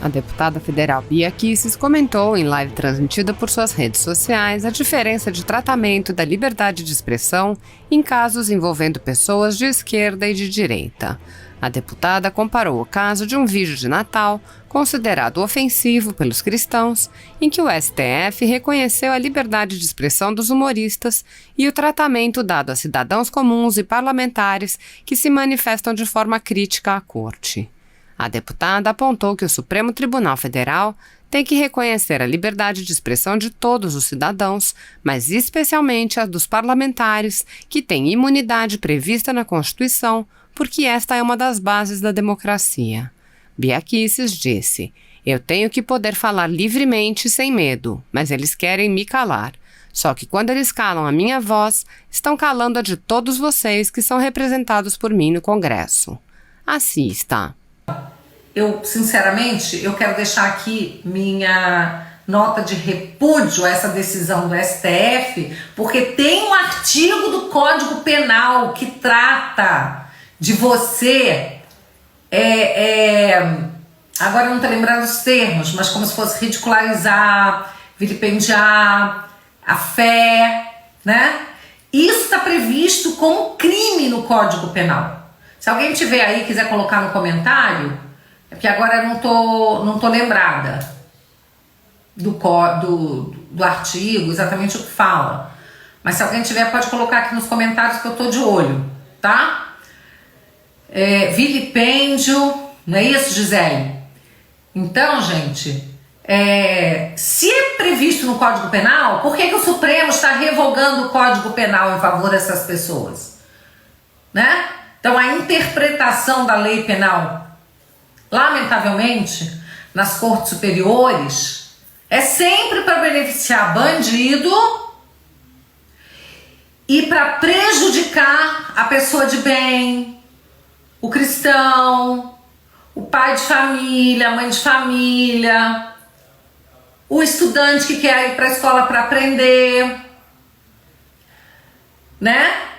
A deputada federal Bia Kicis comentou em live transmitida por suas redes sociais a diferença de tratamento da liberdade de expressão em casos envolvendo pessoas de esquerda e de direita. A deputada comparou o caso de um vídeo de Natal, considerado ofensivo pelos cristãos, em que o STF reconheceu a liberdade de expressão dos humoristas e o tratamento dado a cidadãos comuns e parlamentares que se manifestam de forma crítica à corte. A deputada apontou que o Supremo Tribunal Federal tem que reconhecer a liberdade de expressão de todos os cidadãos, mas especialmente a dos parlamentares, que têm imunidade prevista na Constituição, porque esta é uma das bases da democracia. Bia Kicis disse: "Eu tenho que poder falar livremente sem medo, mas eles querem me calar. Só que quando eles calam a minha voz, estão calando a de todos vocês que são representados por mim no Congresso." Assista. Sinceramente, eu quero deixar aqui minha nota de repúdio a essa decisão do STF, porque tem um artigo do Código Penal que trata de você, agora eu não estou lembrando os termos, mas como se fosse ridicularizar, vilipendiar a fé, né? Isso está previsto como crime no Código Penal. Se alguém tiver aí e quiser colocar no comentário, é porque agora eu não tô lembrada do artigo, exatamente o que fala. Mas se alguém tiver, pode colocar aqui nos comentários que eu tô de olho, tá? Vilipêndio, não é isso, Gisele? Então, gente, se é previsto no Código Penal, por que o Supremo está revogando o Código Penal em favor dessas pessoas? Né? Então, a interpretação da lei penal, lamentavelmente, nas cortes superiores, é sempre para beneficiar bandido e para prejudicar a pessoa de bem, o cristão, o pai de família, a mãe de família, o estudante que quer ir para a escola para aprender, né?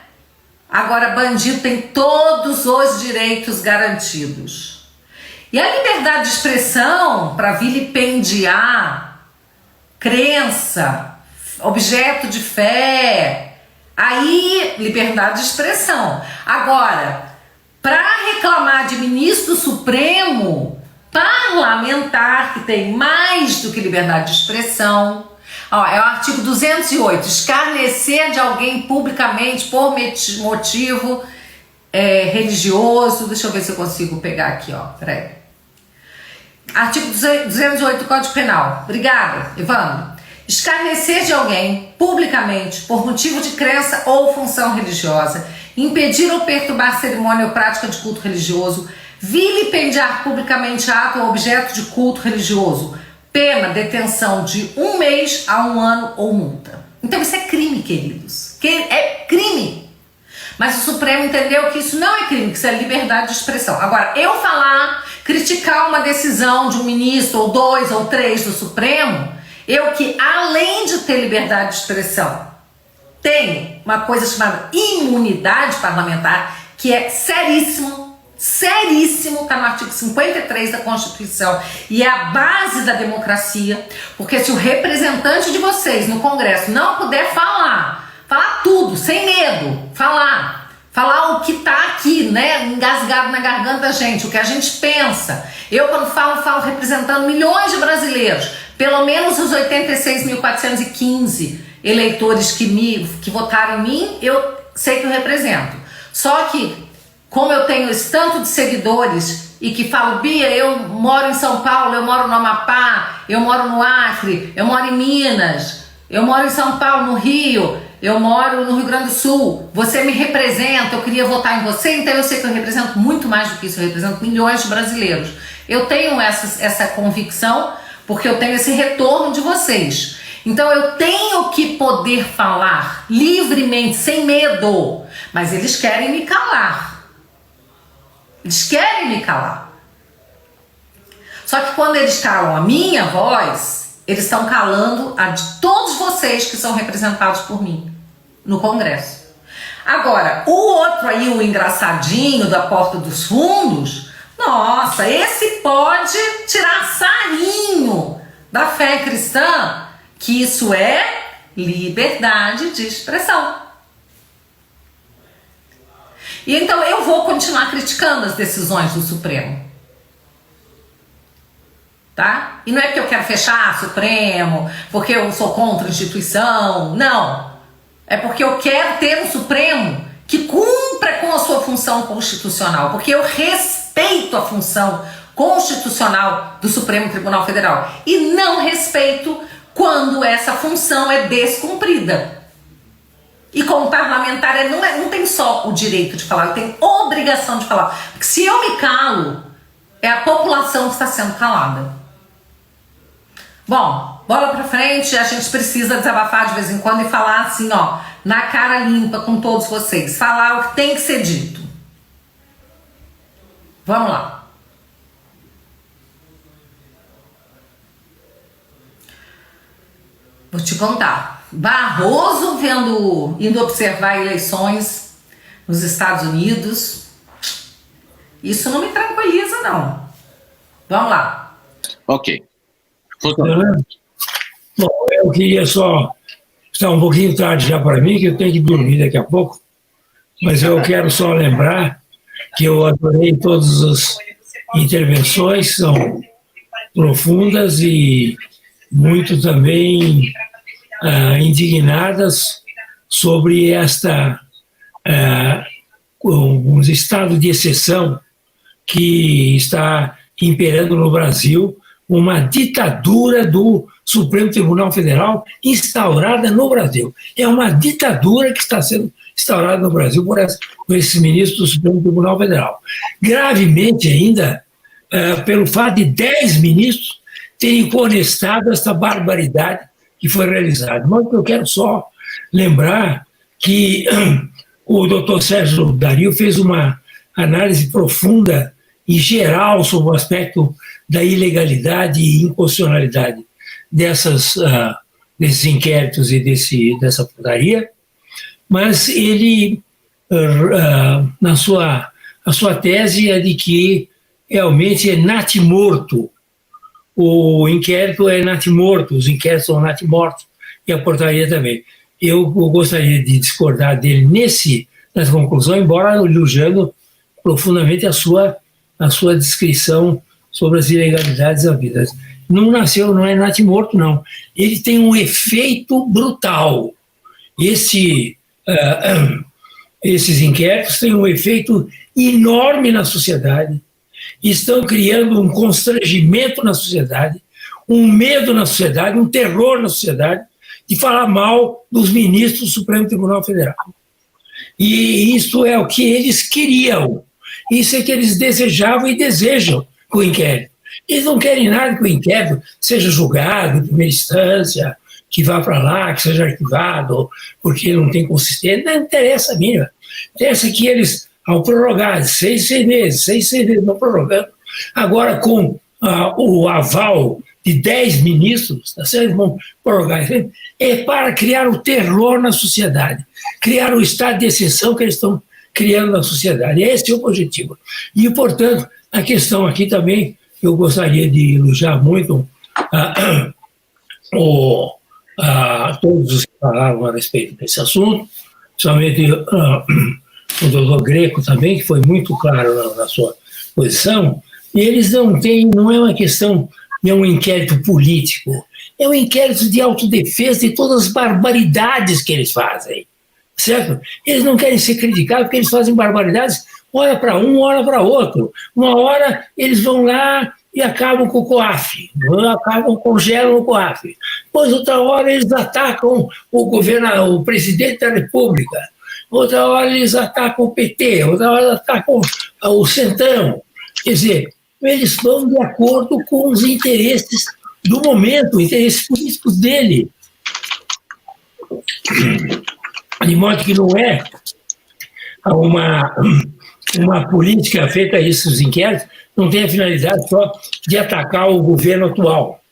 Agora, bandido tem todos os direitos garantidos. E a liberdade de expressão para vilipendiar crença, objeto de fé, aí liberdade de expressão. Agora, para reclamar de ministro supremo, parlamentar, que tem mais do que liberdade de expressão, é o artigo 208, escarnecer de alguém publicamente por motivo religioso. Deixa eu ver se eu consigo pegar aqui, peraí. Artigo 208 do Código Penal. Obrigada, Evandro. Escarnecer de alguém publicamente por motivo de crença ou função religiosa, impedir ou perturbar cerimônia ou prática de culto religioso, vilipendiar publicamente ato ou objeto de culto religioso, pena, detenção de 1 mês a 1 ano ou multa. Então isso é crime, queridos. É crime. Mas o Supremo entendeu que isso não é crime, que isso é liberdade de expressão. Agora, eu criticar uma decisão de um ministro, ou 2 ou 3 do Supremo, eu que, além de ter liberdade de expressão, tenho uma coisa chamada imunidade parlamentar, que é seríssimo, está no artigo 53 da Constituição, e é a base da democracia, porque se o representante de vocês no Congresso não puder falar tudo, sem medo, falar o que tá aqui, né, engasgado na garganta da gente, o que a gente pensa. Eu, quando falo representando milhões de brasileiros, pelo menos os 86.415 eleitores que votaram em mim, eu sei que eu represento. Só que, como eu tenho esse tanto de seguidores e que falo, Bia, eu moro em São Paulo, eu moro no Amapá, eu moro no Acre, eu moro em Minas, eu moro em São Paulo, no Rio, eu moro no Rio Grande do Sul, você me representa, eu queria votar em você, então eu sei que eu represento muito mais do que isso, eu represento milhões de brasileiros. Eu tenho essa convicção porque eu tenho esse retorno de vocês. Então eu tenho que poder falar livremente, sem medo, mas eles querem me calar. Eles querem me calar. Só que quando eles calam a minha voz, eles estão calando a de todos vocês que são representados por mim no Congresso. Agora, o outro aí, o engraçadinho da porta dos fundos, Nossa, esse pode tirar sarinho da fé cristã, que isso é liberdade de expressão. E então eu vou continuar criticando as decisões do Supremo. Tá? E não é porque eu quero fechar Supremo, porque eu sou contra a instituição, não. É porque eu quero ter um Supremo que cumpra com a sua função constitucional, porque eu respeito a função constitucional do Supremo Tribunal Federal e não respeito quando essa função é descumprida. E como parlamentar, não tem só o direito de falar, eu tenho obrigação de falar. Porque se eu me calo, é a população que está sendo calada. Bom, bola pra frente, a gente precisa desabafar de vez em quando e falar assim, ó, na cara limpa com todos vocês. Falar o que tem que ser dito. Vamos lá. Vou te contar. Barroso indo observar eleições nos Estados Unidos. Isso não me tranquiliza, não. Vamos lá. Ok. Bom, eu queria só estar um pouquinho tarde já para mim, que eu tenho que dormir daqui a pouco, mas eu quero só lembrar que eu adorei todas as intervenções, são profundas e muito também indignadas sobre um estado de exceção que está imperando no Brasil, uma ditadura do Supremo Tribunal Federal instaurada no Brasil. É uma ditadura que está sendo instaurada no Brasil por esses ministros do Supremo Tribunal Federal. Gravemente ainda, pelo fato de 10 ministros terem conestado essa barbaridade que foi realizada. Mas eu quero só lembrar que o doutor Sérgio Dario fez uma análise profunda e geral sobre o aspecto da ilegalidade e inconstitucionalidade desses inquéritos e dessa putaria, mas ele, a sua tese é de que realmente é natimorto, o inquérito é natimorto, os inquéritos são natimortos, e a portaria também. Eu gostaria de discordar dele nessa conclusão, embora elogiando profundamente a sua descrição sobre as ilegalidades havidas. Não é natimorto, não. Ele tem um efeito brutal. Esses inquéritos têm um efeito enorme na sociedade, estão criando um constrangimento na sociedade, um medo na sociedade, um terror na sociedade, de falar mal dos ministros do Supremo Tribunal Federal. E isso é o que eles queriam, isso é que eles desejavam e desejam com o inquérito. Eles não querem nada que o inquérito seja julgado em primeira instância, que vá para lá, que seja arquivado, porque não tem consistência. Não interessa a mínima. Interessa que eles, ao prorrogar 6 meses, não prorrogando, agora com o aval de 10 ministros, eles vão prorrogar, é para criar o terror na sociedade, criar o estado de exceção que eles estão criando na sociedade. Esse é o objetivo. E, portanto, a questão aqui também, eu gostaria de elogiar muito todos os que falaram a respeito desse assunto, principalmente o doutor Greco também, que foi muito claro na sua posição. E eles não é uma questão, não é um inquérito político, é um inquérito de autodefesa de todas as barbaridades que eles fazem, certo? Eles não querem ser criticados porque eles fazem barbaridades, hora para um, hora para outro. Uma hora eles vão lá e acabam com o COAF, congelam o COAF. Depois, outra hora, eles atacam o presidente da República. Outra hora, eles atacam o PT. Outra hora, eles atacam o Centrão. Quer dizer, eles vão de acordo com os interesses do momento, interesses políticos dele. De modo que não é uma política feita a esses inquéritos, não tem a finalidade só de atacar o governo atual.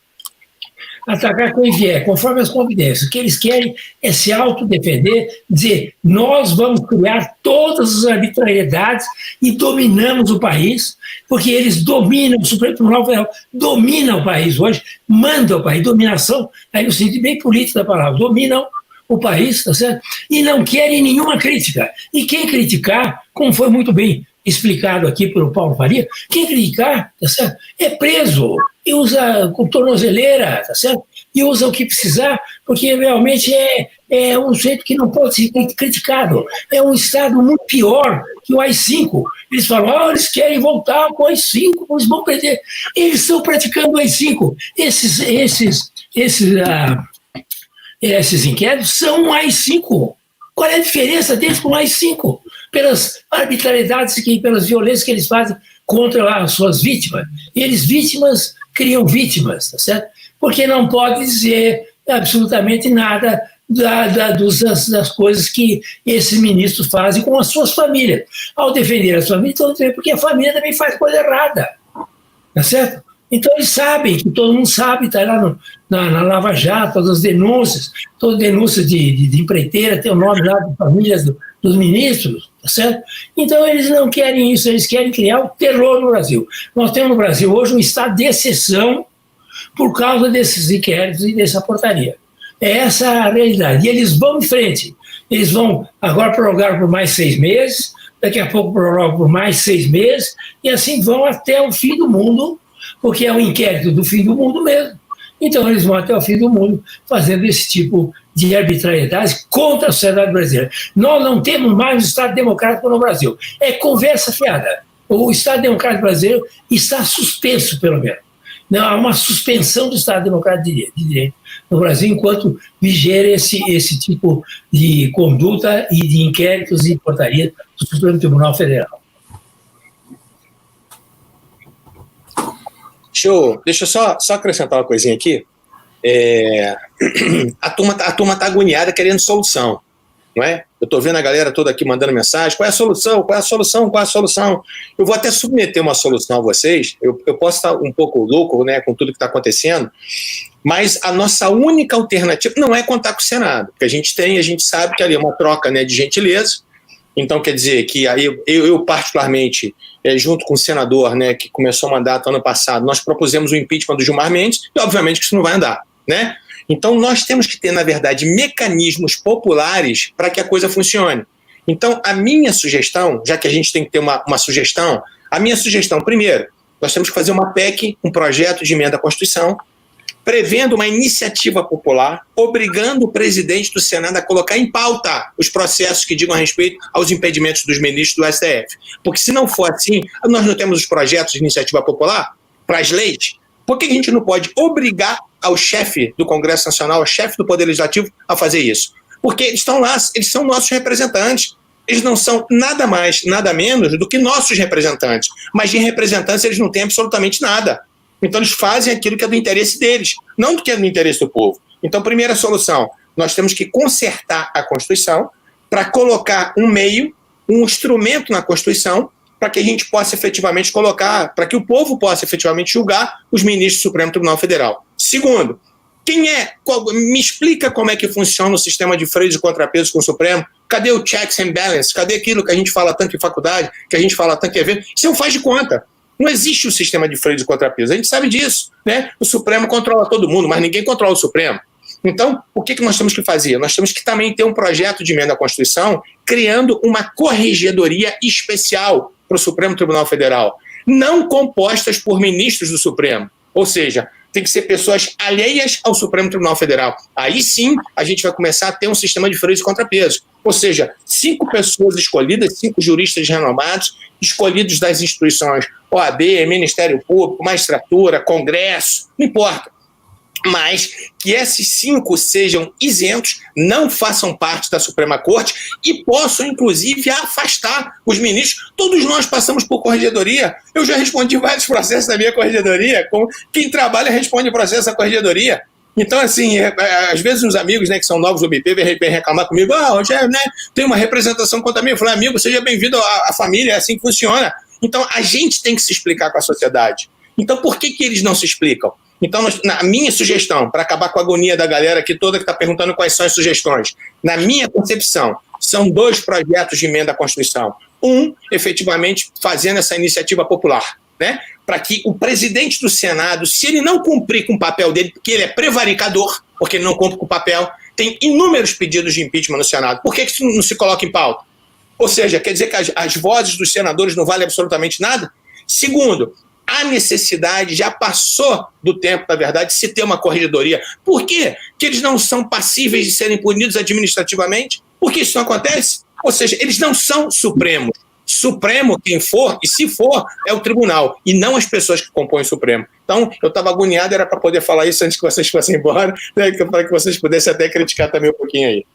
atacar quem vier, conforme as convidências. O que eles querem é se autodefender, dizer, nós vamos criar todas as arbitrariedades e dominamos o país, porque eles dominam, o Supremo Tribunal Federal domina o país hoje, manda o país, dominação, aí no sentido bem político da palavra, dominam o país, tá certo? E não querem nenhuma crítica. E quem criticar, como foi muito bem explicado aqui pelo Paulo Faria, quem criticar, tá certo? É preso e usa com tornozeleira, tá certo? E usa o que precisar, porque realmente é um jeito que não pode ser criticado. É um Estado muito pior que o AI-5. Eles falam, eles querem voltar com o AI-5, eles vão perder. Eles estão praticando o AI-5. Esses inquéritos são um AI-5. Qual é a diferença deles com o AI-5? Pelas arbitrariedades, pelas violências que eles fazem contra as suas vítimas. Eles, vítimas, criam vítimas, tá certo? Porque não pode dizer absolutamente nada das coisas que esses ministros fazem com as suas famílias. Ao defender as famílias, porque a família também faz coisa errada, tá certo? Então eles sabem, que todo mundo sabe, está lá na Lava Jato, todas as denúncias, toda denúncia de empreiteira tem o nome lá de famílias dos ministros, tá certo? Então eles não querem isso, eles querem criar o terror no Brasil. Nós temos no Brasil hoje um estado de exceção por causa desses inquéritos e dessa portaria. É essa a realidade. E eles vão em frente. Eles vão agora prorrogar por mais 6 meses, daqui a pouco prorrogam por mais 6 meses, e assim vão até o fim do mundo, porque é um inquérito do fim do mundo mesmo. Então eles vão até o fim do mundo fazendo esse tipo de arbitrariedade contra a sociedade brasileira. Nós não temos mais um Estado democrático no Brasil. É conversa fiada. O Estado democrático brasileiro está suspenso, pelo menos. Não, há uma suspensão do Estado democrático de direito no Brasil enquanto viger esse tipo de conduta e de inquéritos e portarias do Supremo Tribunal Federal. Deixa eu só acrescentar uma coisinha aqui. A turma tá agoniada querendo solução, não é? Eu estou vendo a galera toda aqui mandando mensagem, qual é a solução, qual é a solução, qual é a solução? Eu vou até submeter uma solução a vocês, eu posso estar um pouco louco, né, com tudo que está acontecendo, mas a nossa única alternativa não é contar com o Senado, porque a gente sabe que ali é uma troca, né, de gentileza. Então, quer dizer que aí eu particularmente, junto com o senador, né, que começou o mandato ano passado, nós propusemos o impeachment do Gilmar Mendes, e obviamente que isso não vai andar, né? Então, nós temos que ter, na verdade, mecanismos populares para que a coisa funcione. Então, a minha sugestão, já que a gente tem que ter uma sugestão, a minha sugestão, primeiro, nós temos que fazer uma PEC, um projeto de emenda à Constituição, prevendo uma iniciativa popular, obrigando o presidente do Senado a colocar em pauta os processos que digam a respeito aos impedimentos dos ministros do STF. Porque se não for assim, nós não temos os projetos de iniciativa popular para as leis, por que a gente não pode obrigar ao chefe do Congresso Nacional, ao chefe do Poder Legislativo a fazer isso? Porque eles estão lá, eles são nossos representantes. Eles não são nada mais, nada menos do que nossos representantes. Mas de representantes eles não têm absolutamente nada. Então eles fazem aquilo que é do interesse deles, não do que é do interesse do povo. Então, primeira solução, nós temos que consertar a Constituição para colocar um meio, um instrumento na Constituição para que a gente possa efetivamente colocar, para que o povo possa efetivamente julgar os ministros do Supremo Tribunal Federal. Segundo, me explica como é que funciona o sistema de freios e contrapesos com o Supremo? Cadê o checks and balances? Cadê aquilo que a gente fala tanto em faculdade, que a gente fala tanto em evento? Isso não faz de conta. Não existe o sistema de freios e contrapesos. A gente sabe disso, né? O Supremo controla todo mundo, mas ninguém controla o Supremo. Então, o que nós temos que fazer? Nós temos que também ter um projeto de emenda à Constituição criando uma corregedoria especial para o Supremo Tribunal Federal, não compostas por ministros do Supremo. Ou seja, tem que ser pessoas alheias ao Supremo Tribunal Federal. Aí sim, a gente vai começar a ter um sistema de freios e contrapesos. Ou seja, 5 pessoas escolhidas, 5 juristas renomados, escolhidos das instituições OAB, Ministério Público, Magistratura, Congresso, não importa. Mas que esses 5 sejam isentos, não façam parte da Suprema Corte e possam, inclusive, afastar os ministros. Todos nós passamos por corregedoria. Eu já respondi vários processos da minha corregedoria. Quem trabalha responde processo da corregedoria. Então, assim, às vezes os amigos, né, que são novos do BP vêm reclamar comigo, Rogério, né, tem uma representação contra mim. Eu falei, amigo, seja bem-vindo à família, é assim que funciona. Então, a gente tem que se explicar com a sociedade. Então, por que eles não se explicam? Então, na minha sugestão, para acabar com a agonia da galera aqui toda que está perguntando quais são as sugestões, na minha concepção, são 2 projetos de emenda à Constituição. Um, efetivamente, fazendo essa iniciativa popular, né? Para que o presidente do Senado, se ele não cumprir com o papel dele, porque ele é prevaricador, porque ele não cumpre com o papel, tem inúmeros pedidos de impeachment no Senado. Por que isso não se coloca em pauta? Ou seja, quer dizer que as vozes dos senadores não valem absolutamente nada? Segundo, a necessidade já passou do tempo, na verdade, de se ter uma corregedoria. Por quê? Que eles não são passíveis de serem punidos administrativamente? Por que isso não acontece? Ou seja, eles não são supremos. Supremo, quem for, e se for, é o tribunal, e não as pessoas que compõem o Supremo. Então, eu estava agoniado, era para poder falar isso antes que vocês fossem embora, né, para que vocês pudessem até criticar também um pouquinho aí.